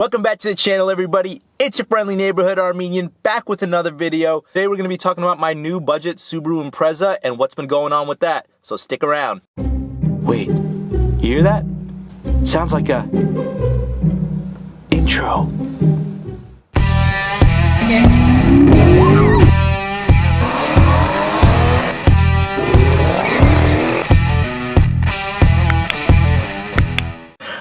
Welcome back to the channel, everybody. It's your friendly neighborhood Armenian back with another video. Today we're going to be talking about my new budget Subaru Impreza and what's been going on with that. So stick around. Wait, you hear that? Sounds like a intro.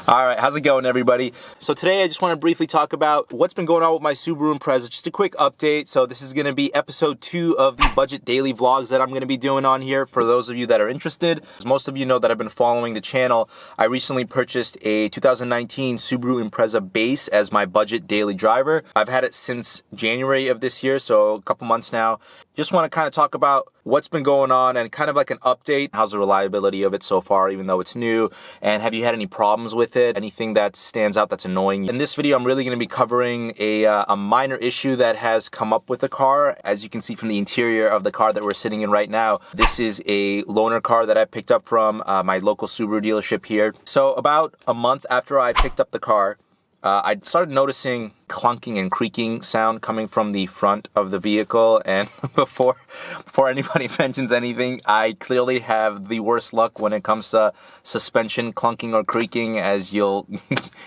Alright, how's it going, everybody? So today I just want to briefly talk about what's been going on with my Subaru Impreza. Just a quick update. So this is going to be episode 2 of the budget daily vlogs that I'm going to be doing on here for those of you that are interested. As most of you know that I've been following the channel, I recently purchased a 2019 Subaru Impreza Base as my budget daily driver. I've had it since January of this year, so a couple months now. Just want to kind of talk about what's been going on and kind of like an update. How's the reliability of it so far, even though it's new? And have you had any problems with it? Anything that stands out that's annoying? In this video, I'm really going to be covering a minor issue that has come up with the car. As you can see from the interior of the car that we're sitting in right now, this is a loaner car that I picked up from my local Subaru dealership here. So about a month after I picked up the car, I started noticing clunking and creaking sound coming from the front of the vehicle, and before anybody mentions anything, I clearly have the worst luck when it comes to suspension clunking or creaking, as you'll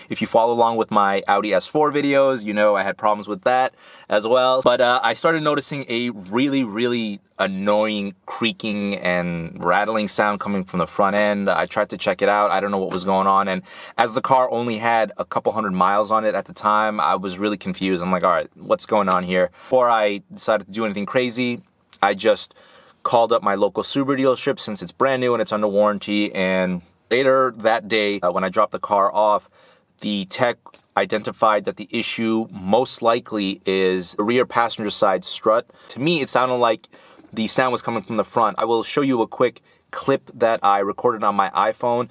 if you follow along with my Audi S4 videos, you know I had problems with that as well. But I started noticing a really annoying creaking and rattling sound coming from the front end. I tried to check it out. I don't know what was going on, and as the car only had a couple hundred miles on it at the time, I was really confused. I'm like, all right, what's going on here? Before I decided to do anything crazy, I just called up my local Subaru dealership since it's brand new and it's under warranty. And later that day, when I dropped the car off, the tech identified that the issue most likely is the rear passenger side strut. To me, it sounded like the sound was coming from the front. I will show you a quick clip that I recorded on my iPhone,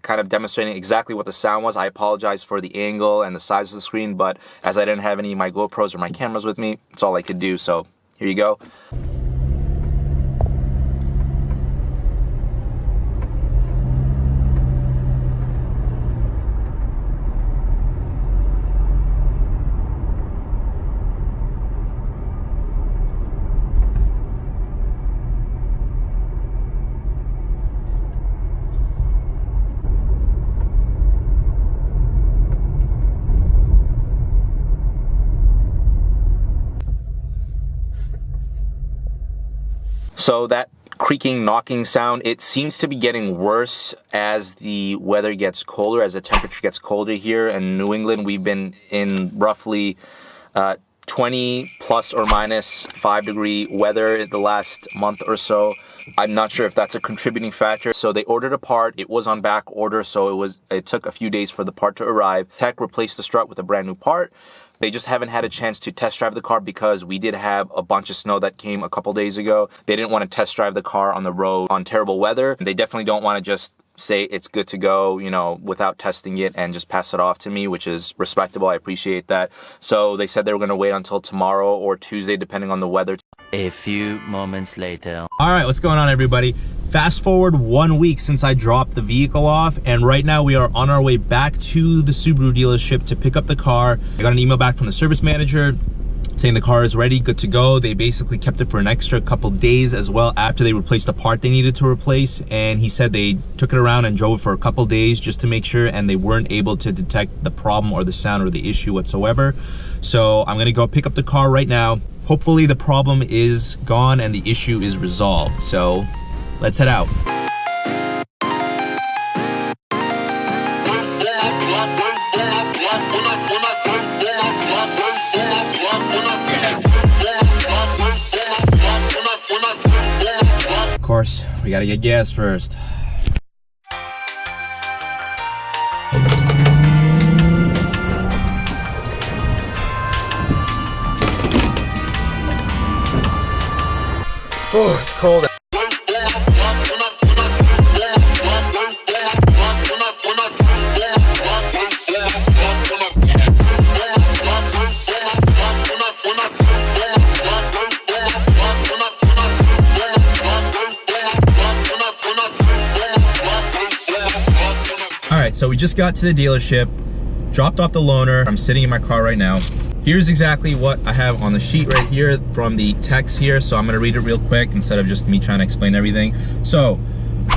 kind of demonstrating exactly what the sound was. I apologize for the angle and the size of the screen, but as I didn't have any of my GoPros or my cameras with me, it's all I could do. So here you go. So that creaking, knocking sound, it seems to be getting worse as the weather gets colder, as the temperature gets colder here in New England. We've been in roughly 20 plus or minus 5 degree weather the last month or so. I'm not sure if that's a contributing factor. So they ordered a part. It was on back order, so it took a few days for the part to arrive. Tech replaced the strut with a brand new part. They just haven't had a chance to test drive the car because we did have a bunch of snow that came a couple days ago. They didn't want to test drive the car on the road on terrible weather. They definitely don't want to just say it's good to go, you know, without testing it and just pass it off to me, which is respectable. I appreciate that. So they said they were going to wait until tomorrow or Tuesday, depending on the weather. A few moments later. All right, what's going on, everybody? Fast forward 1 week since I dropped the vehicle off, and right now we are on our way back to the Subaru dealership to pick up the car. I got an email back from the service manager saying the car is ready, good to go. They basically kept it for an extra couple days as well after they replaced the part they needed to replace, and he said they took it around and drove it for a couple days just to make sure, and they weren't able to detect the problem or the sound or the issue whatsoever. So I'm gonna go pick up the car right now. Hopefully the problem is gone and the issue is resolved. So let's head out. Of course, we gotta get gas first. Oh, it's cold. So we just got to the dealership, dropped off the loaner. I'm sitting in my car right now. Here's exactly what I have on the sheet right here from the text here. So I'm gonna read it real quick instead of just me trying to explain everything. So,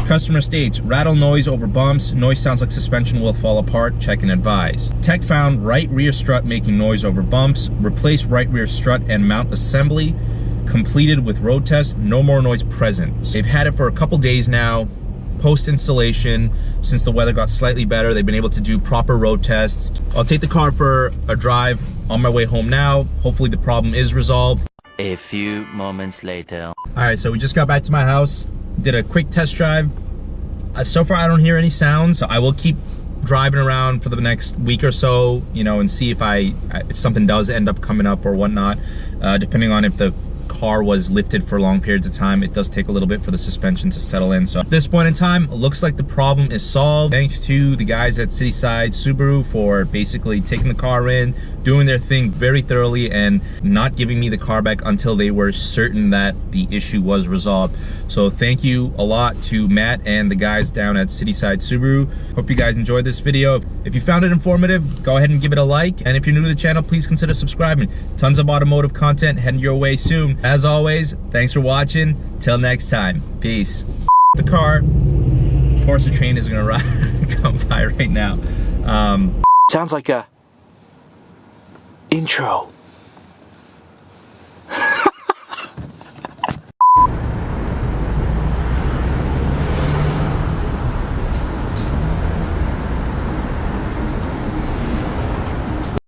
customer states, rattle noise over bumps. Noise sounds like suspension will fall apart. Check and advise. Tech found right rear strut making noise over bumps. Replace right rear strut and mount assembly. Completed with road test. No more noise present. So they've had it for a couple days now. Post installation, since the weather got slightly better, they've been able to do proper road tests. I'll take the car for a drive on my way home now. Hopefully the problem is resolved. A few moments later. All right, so we just got back to my house, did a quick test drive. So far I don't hear any sounds, so I will keep driving around for the next week or so, you know, and see if something does end up coming up or whatnot, depending on if the car was lifted for long periods of time. It does take a little bit for the suspension to settle in. So at this point in time, it looks like the problem is solved. Thanks to the guys at Cityside Subaru for basically taking the car in, doing their thing very thoroughly, and not giving me the car back until they were certain that the issue was resolved. So thank you a lot to Matt and the guys down at Cityside Subaru. Hope you guys enjoyed this video. If you found it informative, go ahead and give it a like. And if you're new to the channel, please consider subscribing. Tons of automotive content heading your way soon. As always, thanks for watching. Till next time, peace. The car, Porsche train is gonna come by right now. Sounds like a intro.